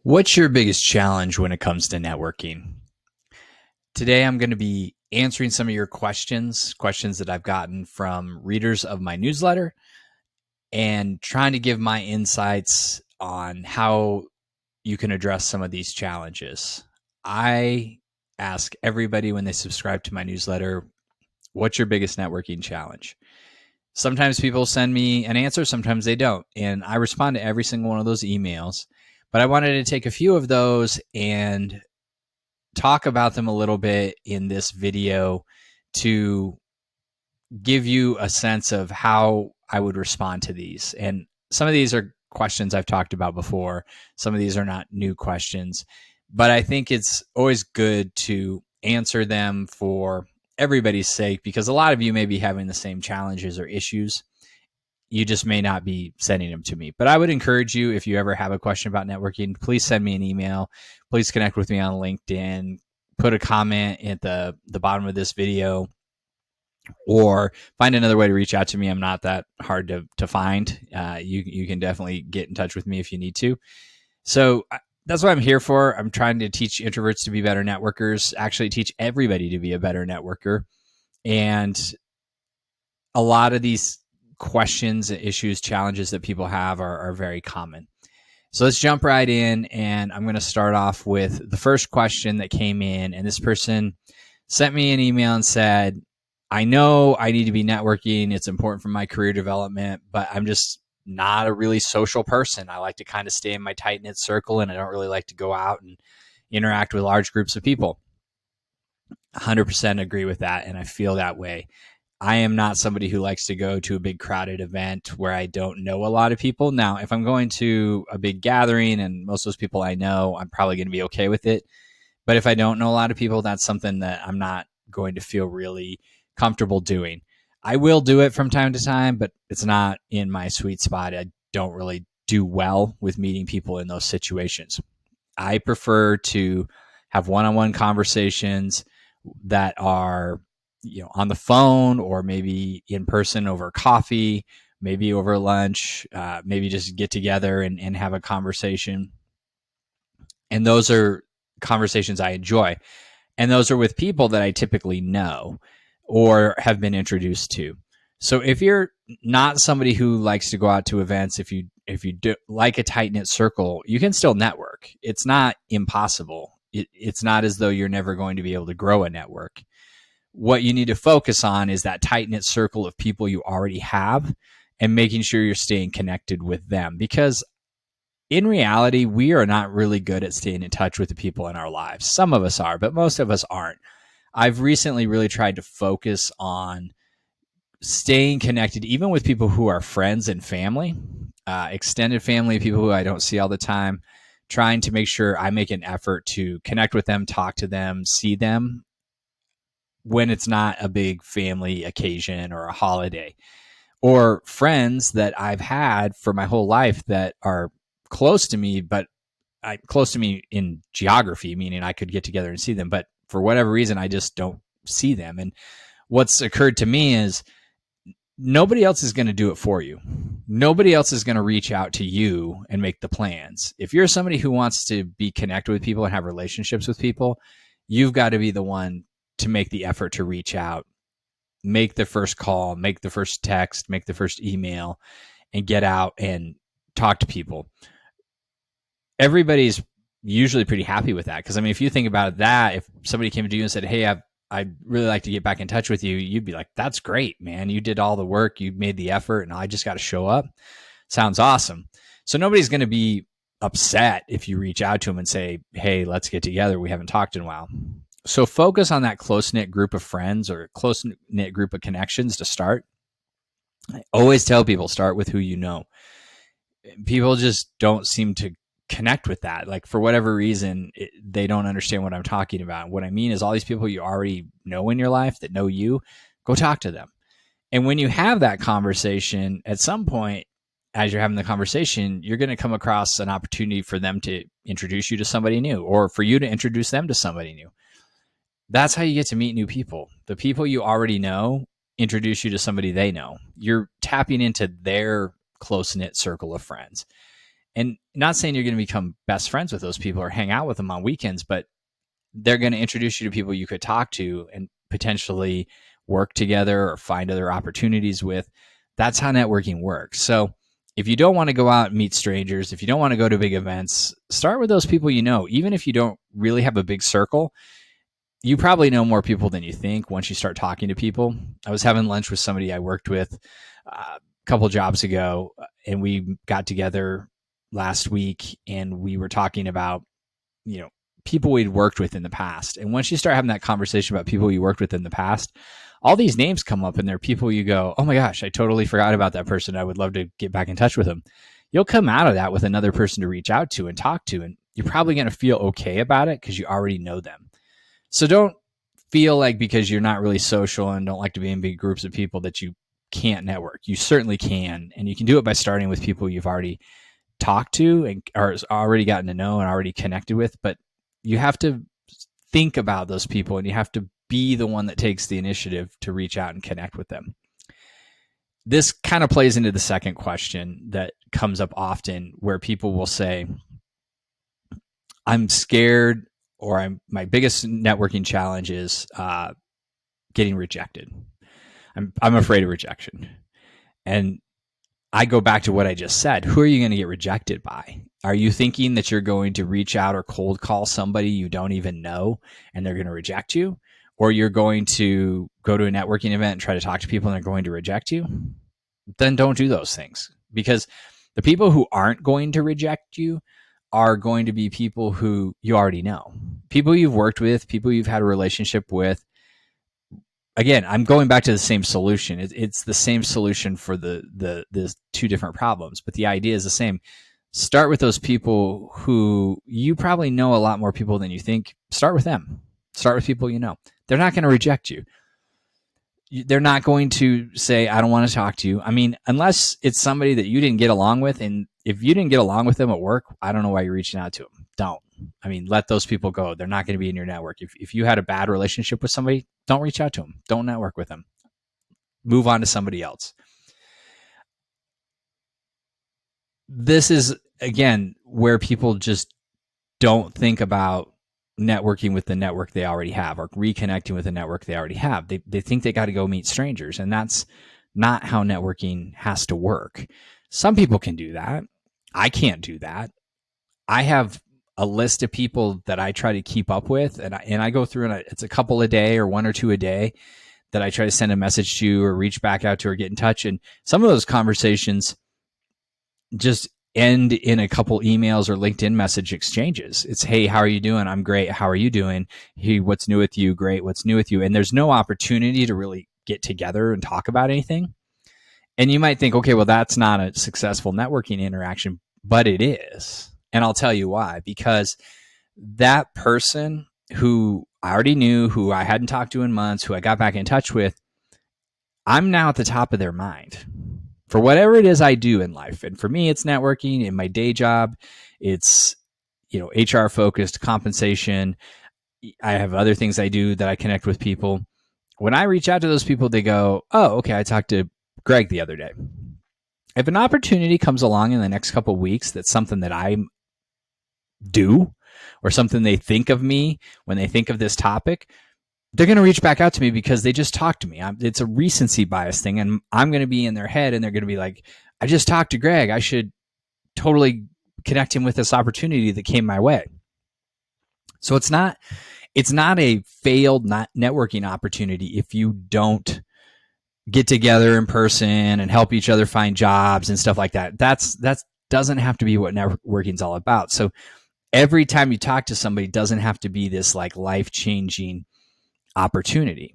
What's your biggest challenge when it comes to networking? Today, I'm going to be answering some of your questions that I've gotten from readers of my newsletter, and trying to give my insights on how you can address some of these challenges. I ask everybody when they subscribe to my newsletter, what's your biggest networking challenge? Sometimes people send me an answer, sometimes they don't. And I respond to every single one of those emails. But I wanted to take a few of those and talk about them a little bit in this video to give you a sense of how I would respond to these. And some of these are questions I've talked about before. Some of these are not new questions, but I think it's always good to answer them for everybody's sake, because a lot of you may be having the same challenges or issues. You just may not be sending them to me. But I would encourage you, if you ever have a question about networking, please send me an email. Please connect with me on LinkedIn. Put a comment at the bottom of this video, or find another way to reach out to me. I'm not that hard to find. You can definitely get in touch with me if you need to. So that's what I'm here for. I'm trying to teach introverts to be better networkers, actually teach everybody to be a better networker. And a lot of these questions, issues, challenges that people have are very common. So let's jump right in, and I'm going to start off with the first question that came in. And this person sent me an email and said, I know I need to be networking. It's important for my career development, but I'm just not a really social person. I like to kind of stay in my tight-knit circle, and I don't really like to go out and interact with large groups of people. 100% agree with that, and I feel that way. I am not somebody who likes to go to a big crowded event where I don't know a lot of people. Now, if I'm going to a big gathering and most of those people I know, I'm probably going to be okay with it. But if I don't know a lot of people, that's something that I'm not going to feel really comfortable doing. I will do it from time to time, but it's not in my sweet spot. I don't really do well with meeting people in those situations. I prefer to have one-on-one conversations that are on the phone, or maybe in person over coffee, maybe over lunch, maybe just get together and have a conversation. And those are conversations I enjoy. And those are with people that I typically know or have been introduced to. So if you're not somebody who likes to go out to events, if you do like a tight-knit circle, you can still network. It's not impossible. It's not as though you're never going to be able to grow a network. What you need to focus on is that tight-knit circle of people you already have, and making sure you're staying connected with them. Because in reality, we are not really good at staying in touch with the people in our lives. Some of us are, but most of us aren't. I've recently really tried to focus on staying connected, even with people who are friends and family, extended family, people who I don't see all the time, trying to make sure I make an effort to connect with them, talk to them, see them when it's not a big family occasion or a holiday. Or friends that I've had for my whole life that are close to me, but close to me in geography, meaning I could get together and see them, but for whatever reason, I just don't see them. And what's occurred to me is nobody else is going to do it for you. Nobody else is going to reach out to you and make the plans. If you're somebody who wants to be connected with people and have relationships with people, you've got to be the one to make the effort to reach out, make the first call, make the first text, make the first email, and get out and talk to people. Everybody's usually pretty happy with that. Because, I mean, if you think about that, if somebody came to you and said, hey, I'd really like to get back in touch with you, you'd be like, that's great, man. You did all the work. You made the effort, and I just got to show up. Sounds awesome. So nobody's going to be upset if you reach out to them and say, hey, let's get together. We haven't talked in a while. So focus on that close-knit group of friends or close-knit group of connections to start. I always tell people, start with who you know. People just don't seem to connect with that. Like, for whatever reason, they don't understand what I'm talking about. What I mean is all these people you already know in your life that know you, go talk to them. And when you have that conversation, at some point, as you're having the conversation, you're going to come across an opportunity for them to introduce you to somebody new, or for you to introduce them to somebody new. That's how you get to meet new people. The people you already know introduce you to somebody they know. You're tapping into their close-knit circle of friends. And not saying you're going to become best friends with those people or hang out with them on weekends, but they're going to introduce you to people you could talk to and potentially work together or find other opportunities with. That's how networking works. So if you don't want to go out and meet strangers, if you don't want to go to big events, start with those people you know. Even if you don't really have a big circle, you probably know more people than you think once you start talking to people. I was having lunch with somebody I worked with a couple jobs ago, and we got together last week and we were talking about, people we'd worked with in the past. And once you start having that conversation about people you worked with in the past, all these names come up and they're people you go, oh my gosh, I totally forgot about that person. I would love to get back in touch with them. You'll come out of that with another person to reach out to and talk to, and you're probably going to feel okay about it because you already know them. So don't feel like because you're not really social and don't like to be in big groups of people that you can't network. You certainly can. And you can do it by starting with people you've already talked to and or already gotten to know and already connected with. But you have to think about those people and you have to be the one that takes the initiative to reach out and connect with them. This kind of plays into the second question that comes up often where people will say, I'm scared, or my biggest networking challenge is getting rejected. I'm afraid of rejection. And I go back to what I just said. Who are you going to get rejected by? Are you thinking that you're going to reach out or cold call somebody you don't even know and they're going to reject you? Or you're going to go to a networking event and try to talk to people and they're going to reject you? Then don't do those things, because the people who aren't going to reject you are going to be people who you already know, people you've worked with, people you've had a relationship with. Again, I'm going back to the same solution. It's the same solution for the two different problems, but the idea is the same. Start with those people who you probably know a lot more people than you think. Start with them. Start with people you know. They're not going to reject you. They're not going to say, I don't want to talk to you. I mean, unless it's somebody that you didn't get along with. And if you didn't get along with them at work, I don't know why you're reaching out to them. Don't. I mean, let those people go. They're not going to be in your network. If you had a bad relationship with somebody, don't reach out to them. Don't network with them. Move on to somebody else. This is, again, where people just don't think about networking with the network they already have or reconnecting with the network they already have. They think they got to go meet strangers, and that's not how networking has to work. Some people can do that. I can't do that. I have a list of people that I try to keep up with, and I go through, and it's a couple a day or one or two a day that I try to send a message to or reach back out to or get in touch. And some of those conversations just end in a couple emails or LinkedIn message exchanges. It's, hey, how are you doing? I'm great. How are you doing? Hey, what's new with you? Great. What's new with you? And there's no opportunity to really get together and talk about anything. And you might think, okay, well, that's not a successful networking interaction, but it is. And I'll tell you why. Because that person who I already knew, who I hadn't talked to in months, who I got back in touch with, I'm now at the top of their mind for whatever it is I do in life. And for me, it's networking. In my day job, it's, HR focused, compensation. I have other things I do that I connect with people. When I reach out to those people, they go, oh, okay, I talked to Greg the other day. If an opportunity comes along in the next couple of weeks, that's something that I do or something they think of me when they think of this topic, they're going to reach back out to me because they just talked to me. It's a recency bias thing, and I'm going to be in their head, and they're going to be like, I just talked to Greg. I should totally connect him with this opportunity that came my way. So it's not a failed networking opportunity if you don't get together in person and help each other find jobs and stuff like that. That doesn't have to be what networking is all about. So every time you talk to somebody, doesn't have to be this like life-changing opportunity.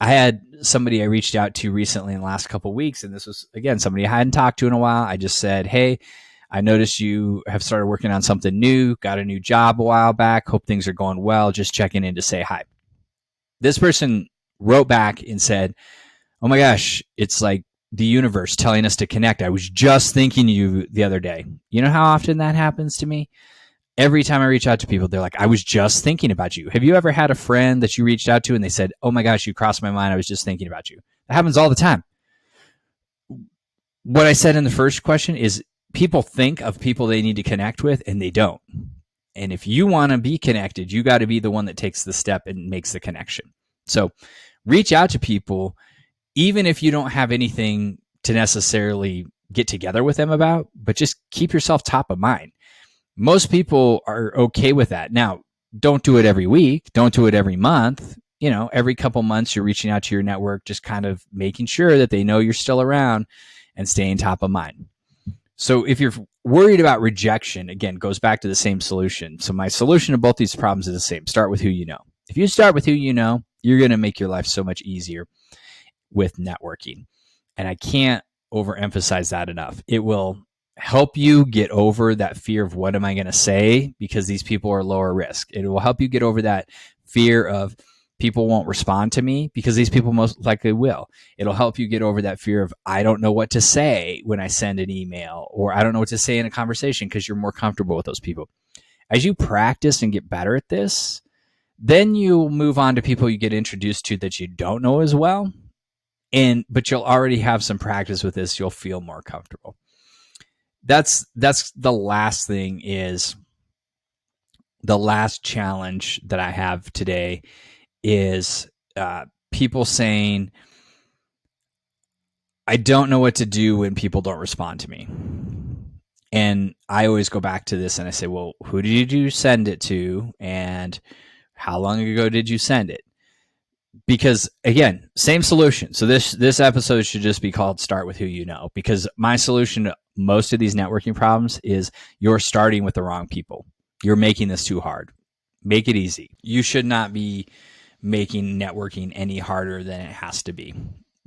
I had somebody I reached out to recently in the last couple of weeks, and this was, again, somebody I hadn't talked to in a while. I just said, hey, I noticed you have started working on something new, got a new job a while back. Hope things are going well. Just checking in to say hi. This person wrote back and said, oh my gosh, it's like the universe telling us to connect. I was just thinking of you the other day. You know how often that happens to me? Every time I reach out to people, they're like, I was just thinking about you. Have you ever had a friend that you reached out to and they said, oh my gosh, you crossed my mind. I was just thinking about you. That happens all the time. What I said in the first question is people think of people they need to connect with, and they don't. And if you want to be connected, you got to be the one that takes the step and makes the connection. So reach out to people, even if you don't have anything to necessarily get together with them about, but just keep yourself top of mind. Most people are okay with that. Now, don't do it every week. Don't do it every month. Every couple months you're reaching out to your network, just kind of making sure that they know you're still around and staying top of mind. So if you're worried about rejection, again, goes back to the same solution. So my solution to both these problems is the same. Start with who you know. If you start with who you know, you're going to make your life so much easier with networking. And I can't overemphasize that enough. It will help you get over that fear of what am I going to say, because these people are lower risk. It will help you get over that fear of people won't respond to me, because these people most likely will. It'll help you get over that fear of I don't know what to say when I send an email, or I don't know what to say in a conversation, because you're more comfortable with those people. As you practice and get better at this, then you'll move on to people you get introduced to that you don't know as well. But you'll already have some practice with this. You'll feel more comfortable. That's the last thing, is the last challenge that I have today is people saying, I don't know what to do when people don't respond to me. And I always go back to this and I say, well, who did you send it to? And how long ago did you send it? Because again, same solution. So this episode should just be called Start with Who You Know, because my solution to most of these networking problems is you're starting with the wrong people. You're making this too hard. Make it easy. You should not be making networking any harder than it has to be.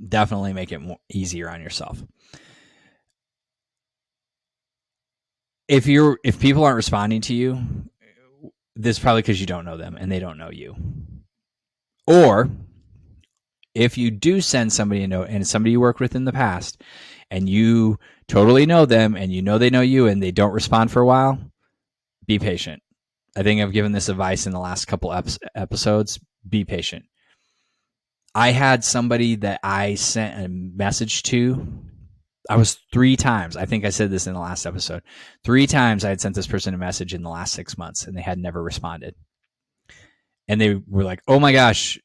Definitely make it easier on yourself. If people aren't responding to you, this is probably because you don't know them and they don't know you. Or if you do send somebody a note and it's somebody you worked with in the past and you totally know them and you know they know you and they don't respond for a while, be patient. I think I've given this advice in the last couple episodes. Be patient. I had somebody that I sent a message to. I was 3 times. I think I said this in the last episode. 3 times I had sent this person a message in the last 6 months and they had never responded. And they were like, oh my gosh,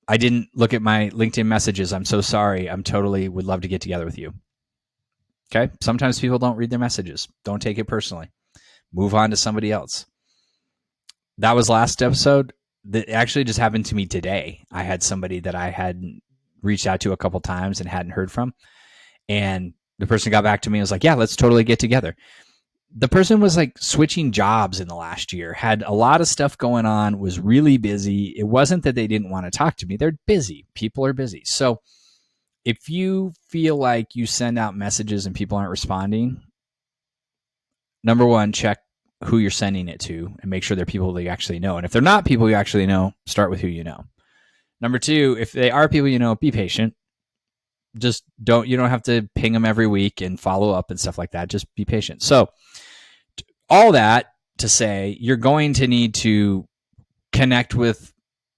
I didn't look at my LinkedIn messages. I'm so sorry. I'm totally would love to get together with you. Okay. Sometimes people don't read their messages. Don't take it personally. Move on to somebody else. That was last episode. That actually just happened to me today. I had somebody that I had reached out to a couple times and hadn't heard from. And the person got back to me and was like, yeah, let's totally get together. The person was like switching jobs in the last year, had a lot of stuff going on, was really busy. It wasn't that they didn't want to talk to me. They're busy. People are busy. So if you feel like you send out messages and people aren't responding, number one, check who you're sending it to and make sure they're people that you actually know. And if they're not people you actually know, start with who you know. Number two, if they are people you know, be patient. Just you don't have to ping them every week and follow up and stuff like that. Just be patient. So all that to say, you're going to need to connect with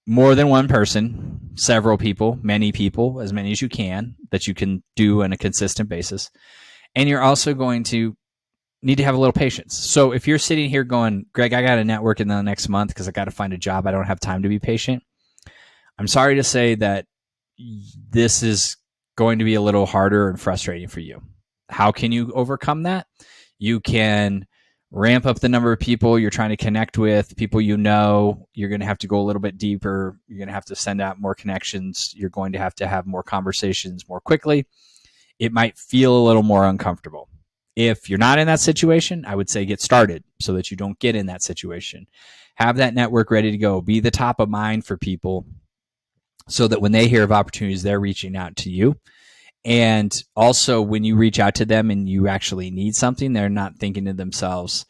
more than one person, several people, many people, as many as you can, that you can do on a consistent basis. And you're also going to need to have a little patience. So if you're sitting here going, Greg, I got to network in the next month because I got to find a job, I don't have time to be patient. I'm sorry to say that this is going to be a little harder and frustrating for you. How can you overcome that? You can ramp up the number of people you're trying to connect with, people you know. You're going to have to go a little bit deeper. You're going to have to send out more connections. You're going to have more conversations more quickly. It might feel a little more uncomfortable. If you're not in that situation, I would say get started so that you don't get in that situation. Have that network ready to go. Be the top of mind for people so that when they hear of opportunities, they're reaching out to you. And also when you reach out to them and you actually need something, they're not thinking to themselves,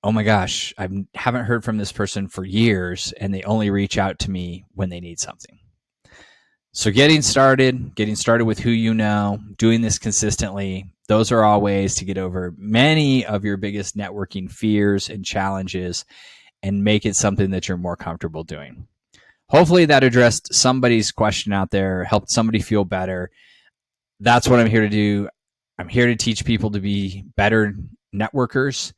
oh my gosh, I haven't heard from this person for years and they only reach out to me when they need something. So getting started with who you know, doing this consistently, those are all ways to get over many of your biggest networking fears and challenges and make it something that you're more comfortable doing. Hopefully that addressed somebody's question out there, helped somebody feel better. That's what I'm here to do. I'm here to teach people to be better networkers.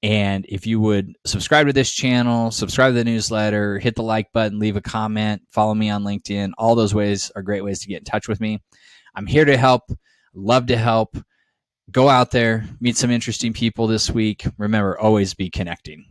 And if you would subscribe to this channel, subscribe to the newsletter, hit the like button, leave a comment, follow me on LinkedIn, all those ways are great ways to get in touch with me. I'm here to help, love to help. Go out there, meet some interesting people this week. Remember, always be connecting.